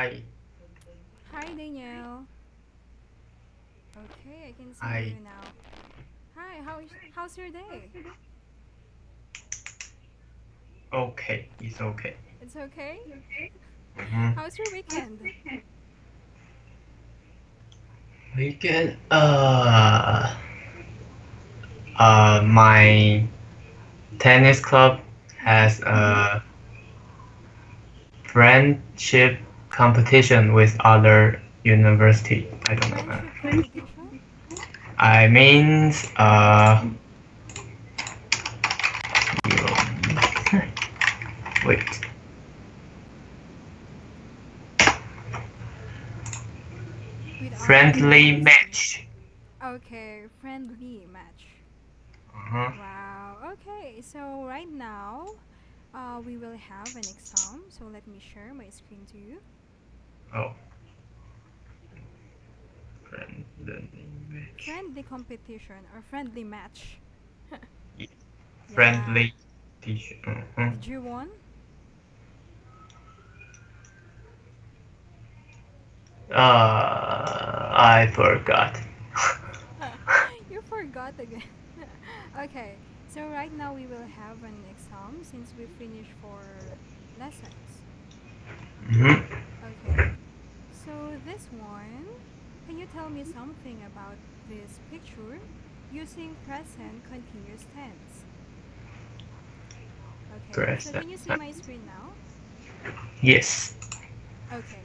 Hi. Hi, Danielle. Okay, I can see Hi. you now. Hi, how's your day? Okay. It's okay. It's okay? Mm-hmm. How's your weekend? Weekend. My tennis club Mm-hmm. has a friendship competition with other university. I don't know. Friendship competition? I means wait. With other Friendly university. match. Okay, friendly match. Uh-huh. Wow. Okay, so right now, we will have an exam. So let me share my screen to you. Oh, friendly match. Friendly competition or friendly match. Yeah. Yeah. Friendly teacher. Uh-huh. Did you won? I forgot. You forgot again. Okay, so right now we will have an exam since we finished for lessons. Mm-hmm. Okay, so this one, can you tell me something about this picture using present continuous tense? Okay, so Present. can you see my screen now? Yes. Okay,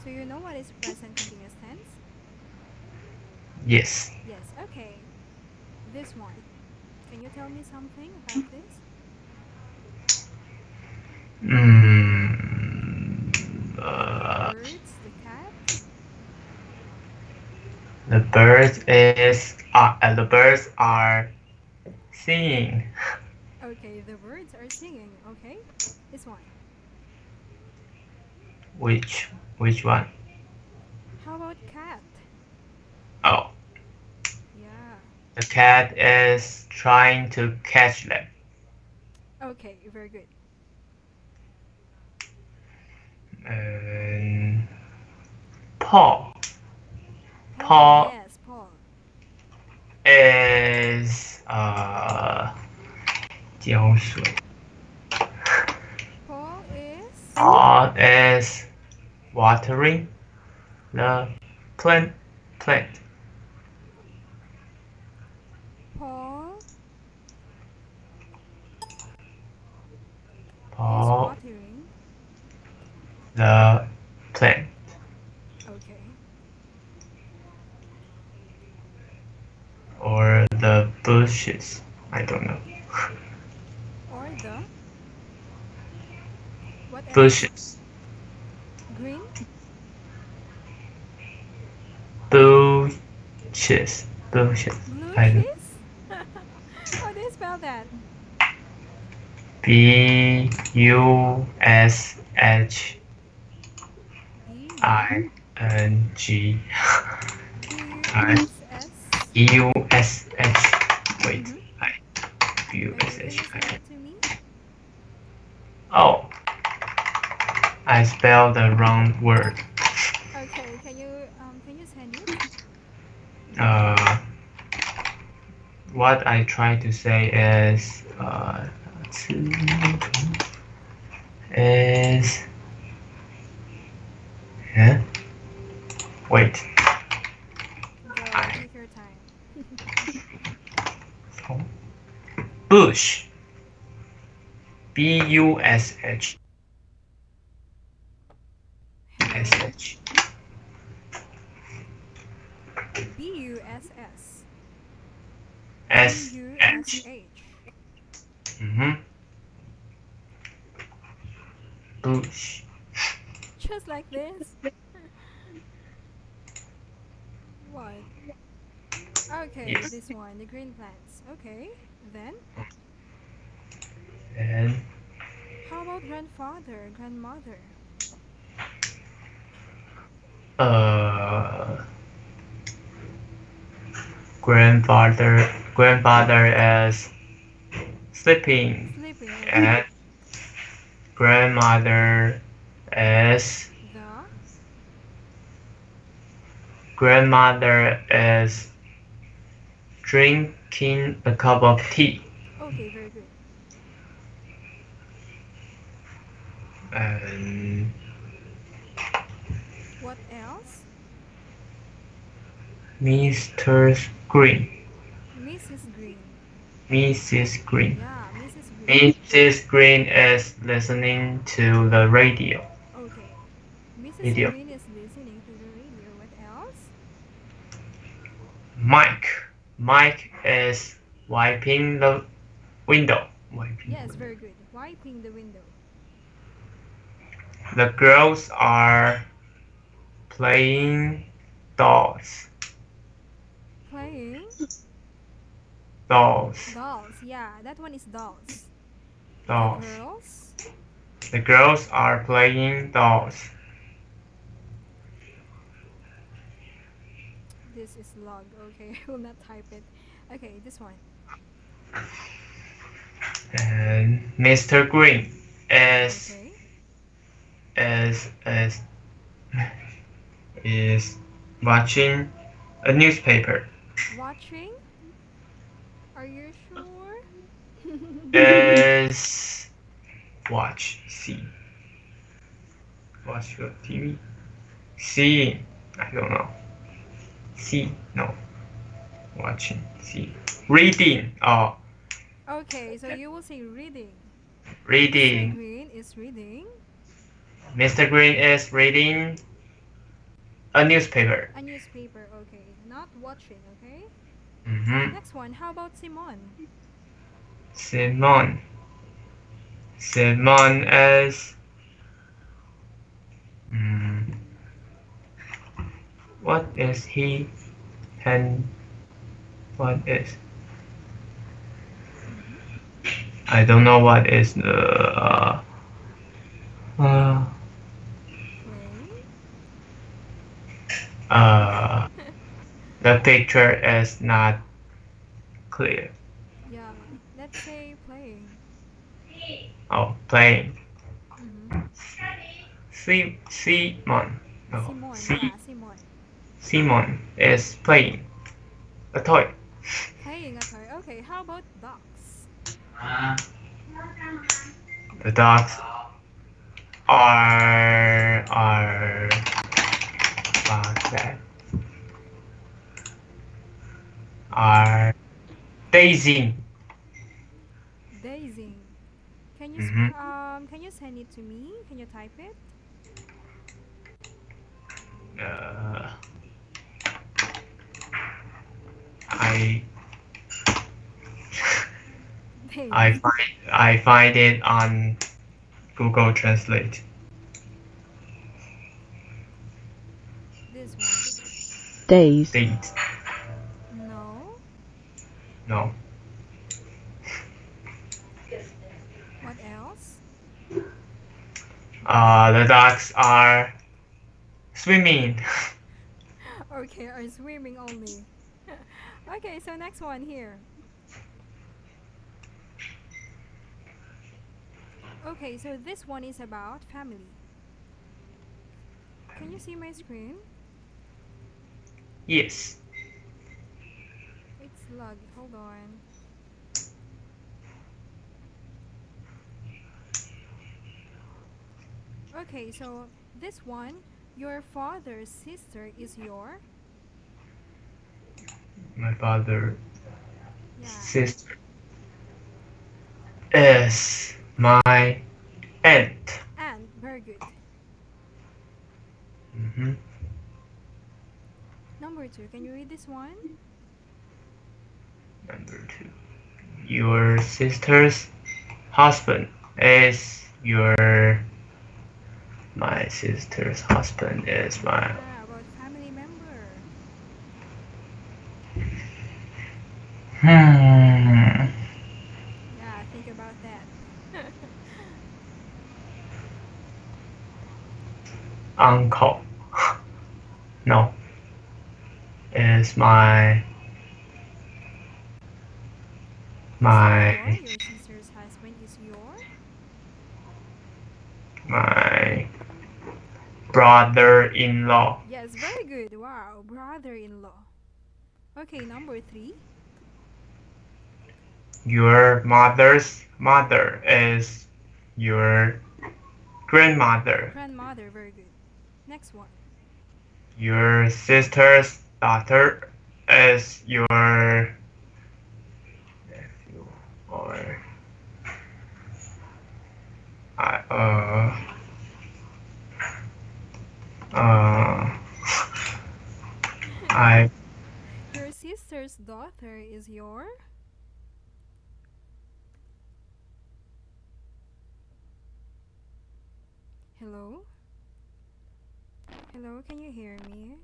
so you know what is present continuous tense? Yes. Yes, okay. This one, can you tell me something about this? Mm, Like the birds, the cat? the birds are singing. Okay, the birds are singing. Okay, this one. Which one? How about cat? Oh, Yeah. the cat is trying to catch them. Okay, very good. And Paul. Paul, Paul yes, Paul. is 浇水. Paul is. Paul is watering the plant. Plant. Paul is Paul watering. the plant. Okay. Or the bushes. I don't know. Or the. What else? Bushes. Green? Bushes. Bushes. Blue I don't. cheese? How do you spell that? B Bushing. B U I S S. Ush. Wait. Mm-hmm. I Okay, can Bush. you send it to me? Oh, I spelled the wrong word. Okay, can you send it? Uh, what I try to say is is yeah. Wait. Go, I take your time. bush. Bush. Hello? B U S S. B U S Sh. H. Mm-hmm. Bush. Just like this? What? Okay, Yes. this one, the green plants. Okay, then And how about grandfather, grandmother? uh, grandfather is sleeping, Sleeping, okay. and grandmother is The grandmother is drinking a cup of tea. Okay, very good. And What else? Mr. Green. Mrs. Green. Mrs. Green. Yeah, Mrs. Green. Mrs. Green is listening to the radio. Okay. Mrs. Radio. Green is listening to the radio. What else? Mike. Mike is wiping the window. Wiping Yes, window. very good. Wiping the window. The girls are playing dolls. Playing Dolls. dolls. Yeah, that one is dolls. The Dolls. girls. The girls are playing dolls. This is log. Okay, I will not type it. Okay, this one. And Mr. Green is Okay. is is is watching a newspaper. Watching. Are you sure? Is watch watch your TV. See, I don't know. See, no. Watching, see. Reading, oh, Okay, so you will say reading. Mr. reading. Green is reading Mr. Green is reading a newspaper. a newspaper. Okay, not watching. Okay. Mm-hmm. Next one. How about Simon? Simon. Simon is. Mm, what is he? And what is? I don't know what is the. Uh, Playing. uh, the picture is not clear. Yeah. Let's say playing. Oh, playing. Mm-hmm. Simon. No, Simon. Yeah, Simon. Simon is playing a toy. Playing a toy. Okay. How about dogs? The dogs are what's that? Are dazing. Dazing. Can you Mm-hmm. can you send it to me? Can you type it? Uh, I Dazing. I find it on Google Translate. This one. Days. Date. No. No. What else? The dogs are swimming. Okay, are swimming only. Okay, so next one here. Okay, so this one is about family. Can you see my screen? Yes. It's laggy. Hold on. Okay, so this one, your father's sister is your. My father's Yeah. sister is my aunt. And very good. Mm-hmm. Number 2, can you read this one? Number 2. Your sister's husband is your. My sister's husband is my. Yeah, about family member. Hmm. Yeah, think about that. Uncle. No. Is my. Your sister's husband is your. My brother-in-law. Yes, very good. Wow, brother-in-law. Okay, number three. Your mother's mother is your grandmother. Grandmother, very good. Next one. Your sister's daughter is your nephew or I uh I Your sister's daughter is your. Hello? Hello, can you hear me?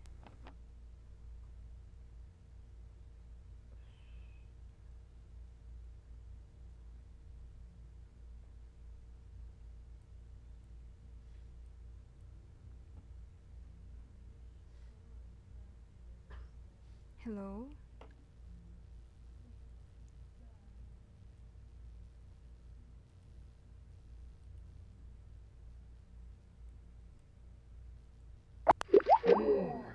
Hello? Ooh.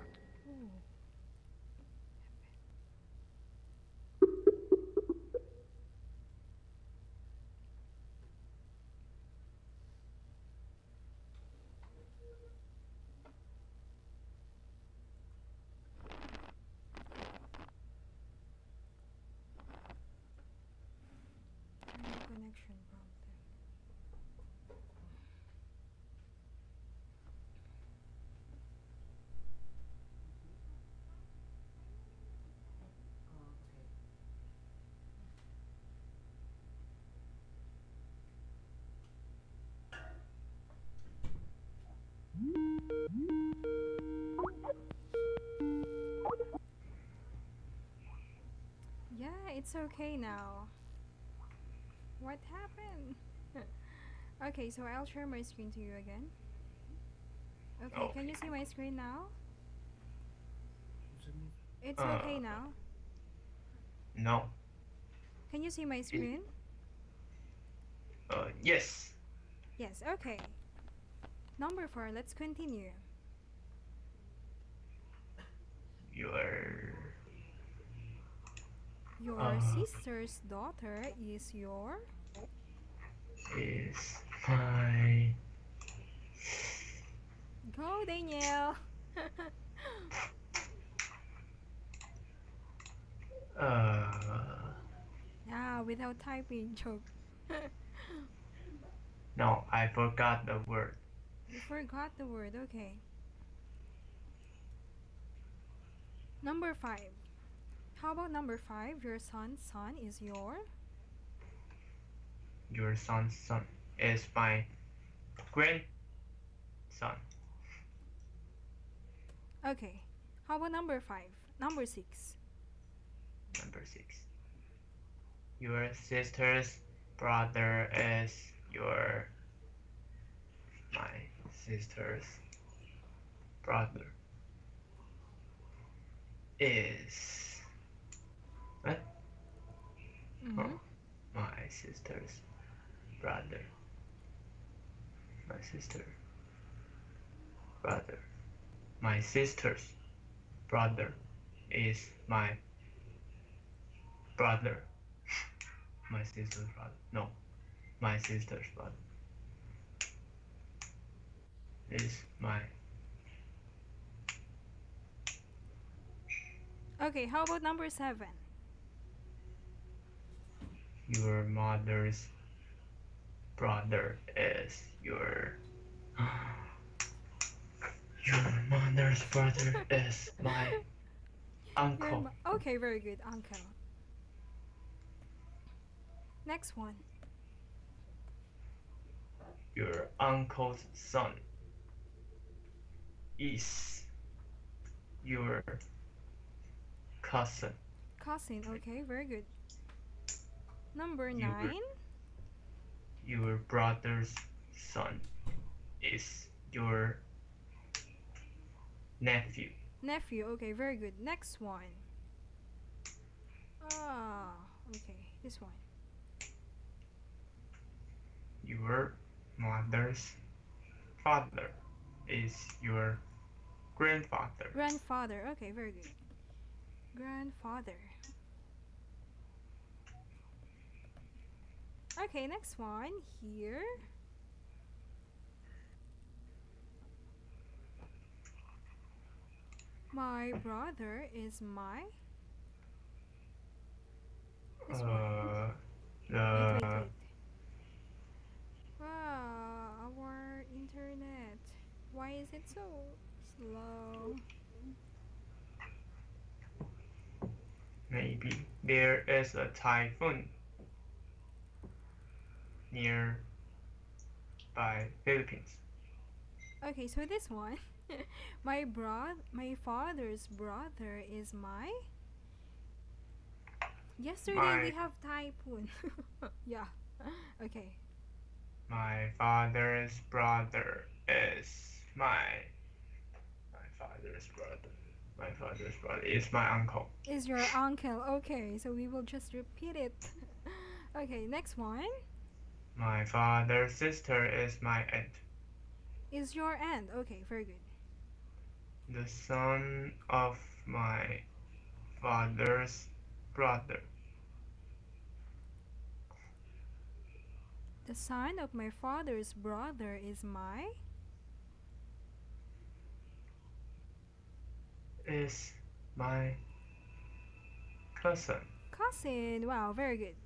Connection problem. Yeah, it's okay now. What happened? Okay, so I'll share my screen to you again. Okay, can okay. you see my screen now? It's okay Uh now. no. Can you see my It, screen? yes. Yes, okay. Number four, let's continue. Your Your uh sister's daughter is your. is my Go, Danielle! uh Ah, without typing, joke. no, I forgot the word. You forgot the word, okay. Number five. How about number five? Your son's son is your. Your son's son is my grandson. Okay. How about number five? Number six. Number 6. Your sister's brother is your my sister's brother is what? Mm-hmm. Oh, my sister's brother. My sister brother. My sister's brother is my brother. My sister's brother. No, my sister's brother is my. Okay, how about number seven? Your mother's brother is your. Your mother's brother is my uncle. Okay, very good, uncle. Next one. Your uncle's son is your cousin. Cousin, okay, very good. Number Your nine. your brother's son is your nephew. Nephew, okay, very good. Next one. Ah, okay, this one. Your mother's father is your grandfather. Grandfather. Okay, very good. Grandfather. Okay, next one here. My brother is my. This one. Uh, Wait, wait, the wait. Wow, our internet. Why is it so slow? maybe there is a typhoon near by Philippines. Okay, so this one. My father's brother is my. Yesterday we My have typhoon. Yeah. Okay. my father's brother is my father's brother. My father's brother is my uncle. Is your uncle. Okay, so we will just repeat it. Okay, next one. My father's sister is my aunt. Is your aunt. Okay, very good. The son of my father's brother The son of my father's brother is my. is my cousin. Cousin. Wow, very good.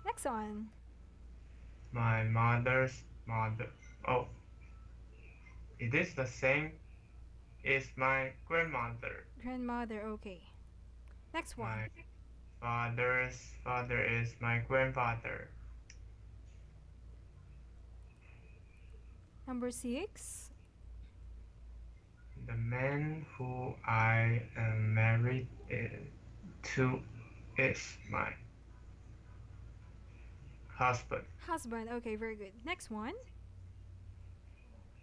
Next one. My mother's mother. Oh, it is the same. Is my grandmother. Grandmother. Okay. Next one. My father's father is my grandfather. Number 6. The man who I am married to is my husband. Husband. Okay, very good. Next one.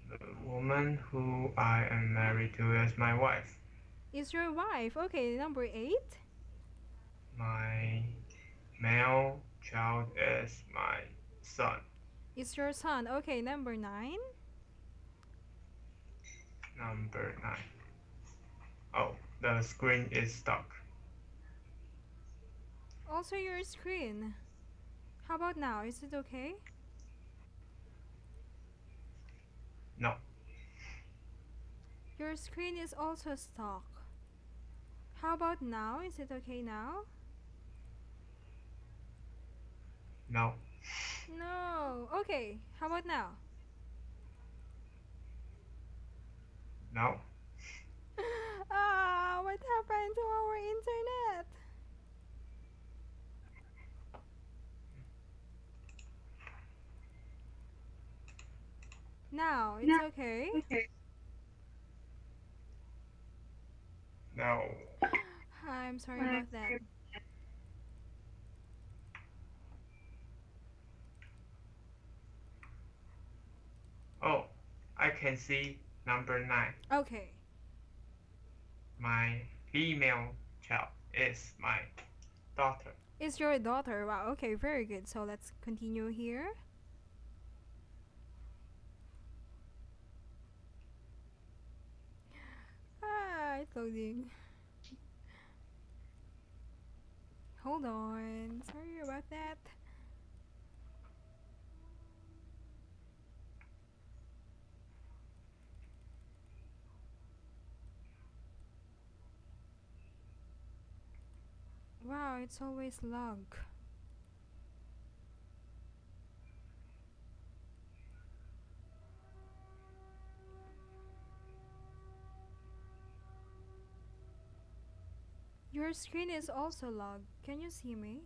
The woman who I am married to is my wife. Is your wife. Okay, number 8. My male child is my son. Is your son. Okay, number 9. Number 9. Oh, the screen is stuck. Also your screen. How about now? Is it okay? No, Your screen is also stuck. How about now? Is it okay now? no, No. Okay. How about now? no. Ah, what happened to our internet? Now, it's okay. No. I'm sorry about that. Oh, I can see number 9. Okay. My female child is my daughter. It's your daughter. Wow. Okay, very good. So let's continue here. Ah, it's loading. Hold on. Sorry about that. Wow, it's always lag. Your screen is also lag. Can you see me?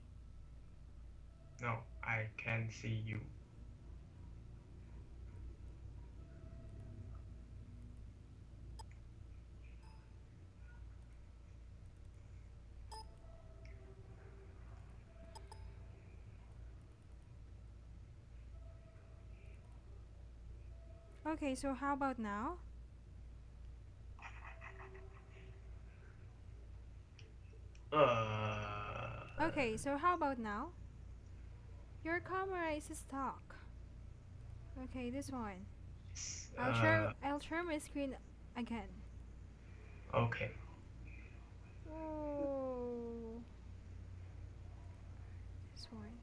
No, I can see you. Okay, so how about now? Okay, so how about now? Your camera is stuck. Okay, this one. I'll share my screen again. Okay. Oh, this one.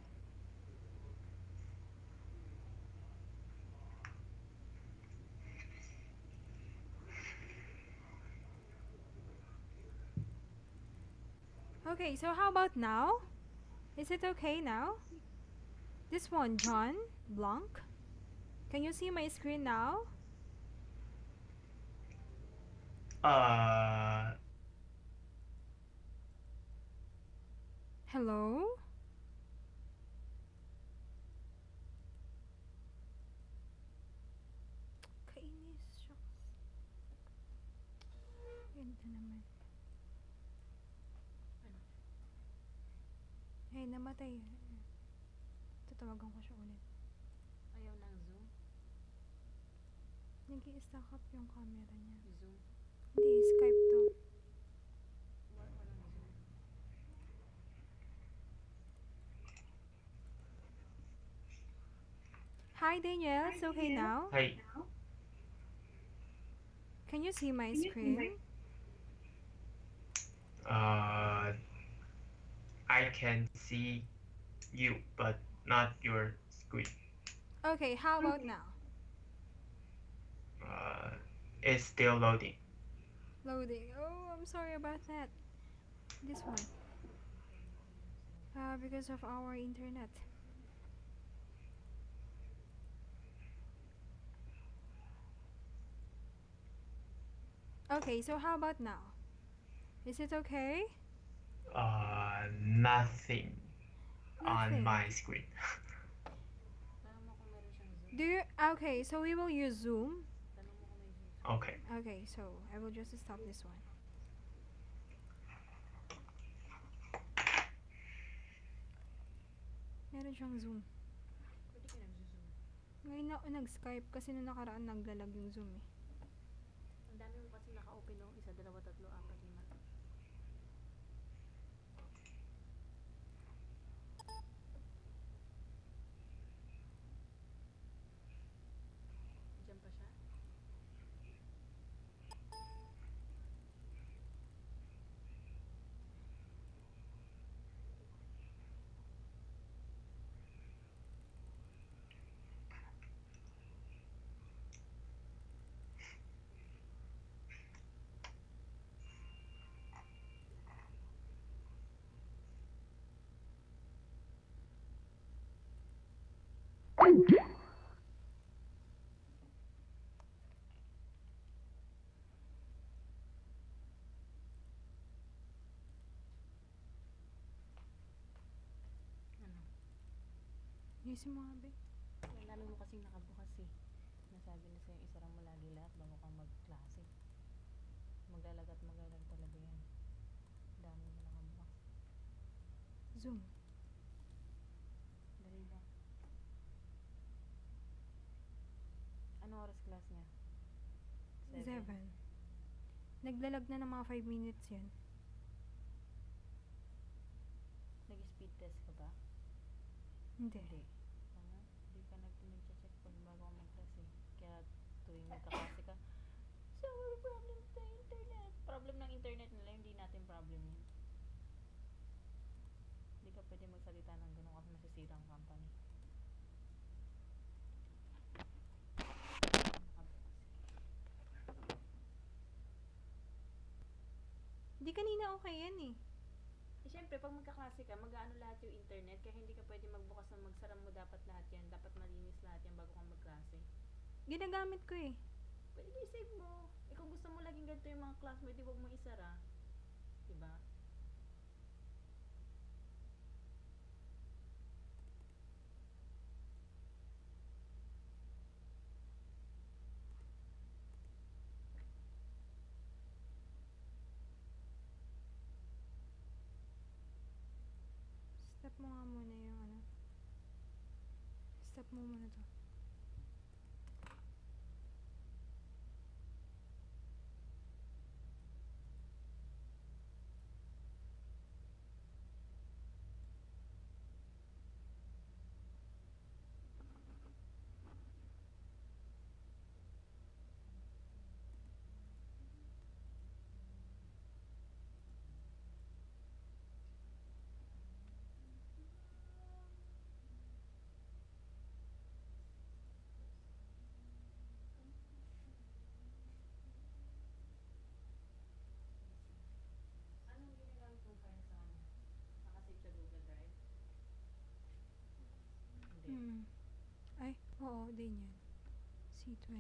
Okay, so how about now? Is it okay now? This one, John Blanc. Can you see my screen now? Uh, Hello? Kainis, shucks. Ganda naman. Hey, namatay. Tatawagan ko siya ulit. Ayaw ng Zoom? Nag-i-stack up yung camera niya. Zoom? Hindi, Skype to. Walang Zoom. Hi, Daniel. It's okay now? hi. Can you see my screen? Uh, I can see you, but not your screen. Okay, how about now? Uh, it's still loading. Loading. Oh, I'm sorry about that. This one. Because of our internet. Okay, so how about now? Is it okay? Nothing on Nothing. my screen. Tanong mo kung meron siyang Zoom. Do you? Okay, so we will use Zoom. Tanong mo kung may Zoom. Okay. Okay, so I will just stop this one. Meron siyang Zoom. Pwede ka nag-Zoom. Ngayon na nag-Skype kasi nung nakaraan naglalag yung Zoom eh. Ang dami mo kasi naka-open no? 1, 2, 3, 4, 5. Diyan pa siya? Ano? Ayusin mo nga, be. Ang dami mo kasing nakabukas eh. Nasabi na sa'yo, isara mo lagi lahat bago kang mag-klase. Maglalag at maglalag talaga yan. Ang dami mo nakabukas. Zoom. Dali ba? Anong oras class niya? 7. Naglalag na ng mga 5 minutes yan. Nag-speed test ka ba? Hindi. Hindi ka nag-check pag bago ka mag-class eh. Kaya tuwing magkaklase ka, server problem sa internet. Problem ng internet nila, hindi natin problem yun. Hindi ka pwede magsalita ng ganun kasi masisira ang company. Di kanina okay yan eh. Eh, syempre, pag magkaklase ka, mag-aano lahat yung internet, kaya hindi ka pwede magbukas ng magsara mo dapat lahat yan. Dapat malinis lahat yan bago kang magklase. Ginagamit ko eh. Pwede na i-save mo. Eh, kung gusto mo laging ganito yung mga class mo, di wag mo isara. Diba? Stop mo nga muna yung ano. Stop mo muna to. C20.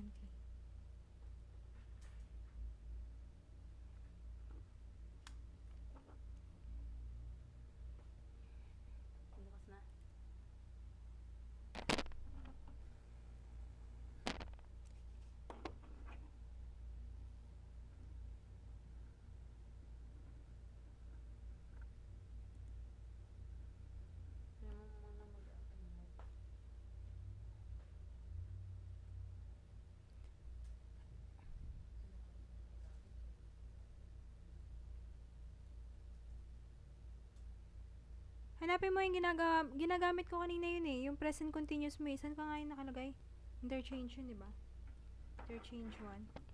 Bukas na. Kaya mo muna mag-upload. Hanapin mo yung ginagamit ko kanina yun eh. Yung present continuous mo eh. Saan ka nga yung nakalagay? Interchange yun, di ba? Interchange 1.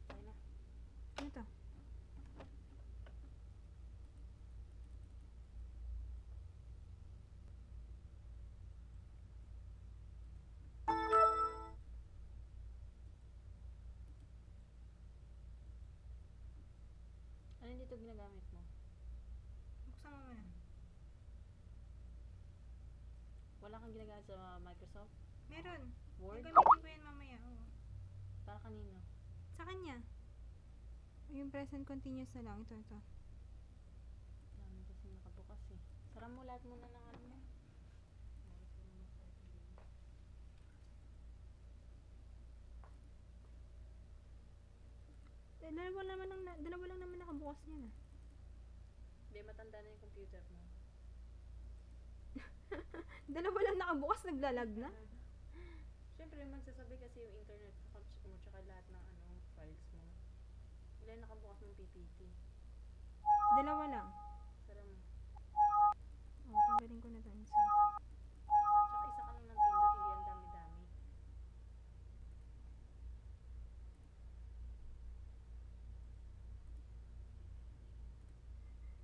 Okay na. Ano to? Ano yung dito ginagamit mo? Buksan mo muna. Wala kang ginagamit sa Microsoft? Meron. Word? Gagamitin ko yan mamaya. Oo. Para kanino? Sa kanya. Yung present continuous na lang. Ito. Dami kasi nakabukas eh. Sara mo lahat muna ng ano mo. Dalawa lang naman nakabukas niyan ah. Hindi, matanda na yung computer mo. Dalawa lang nakabukas, naglalag na. Siyempre, magsasabi kasi yung internet mo tsaka lahat ng files mo. Wala yung nakabukas ng PPT. Dalawa lang.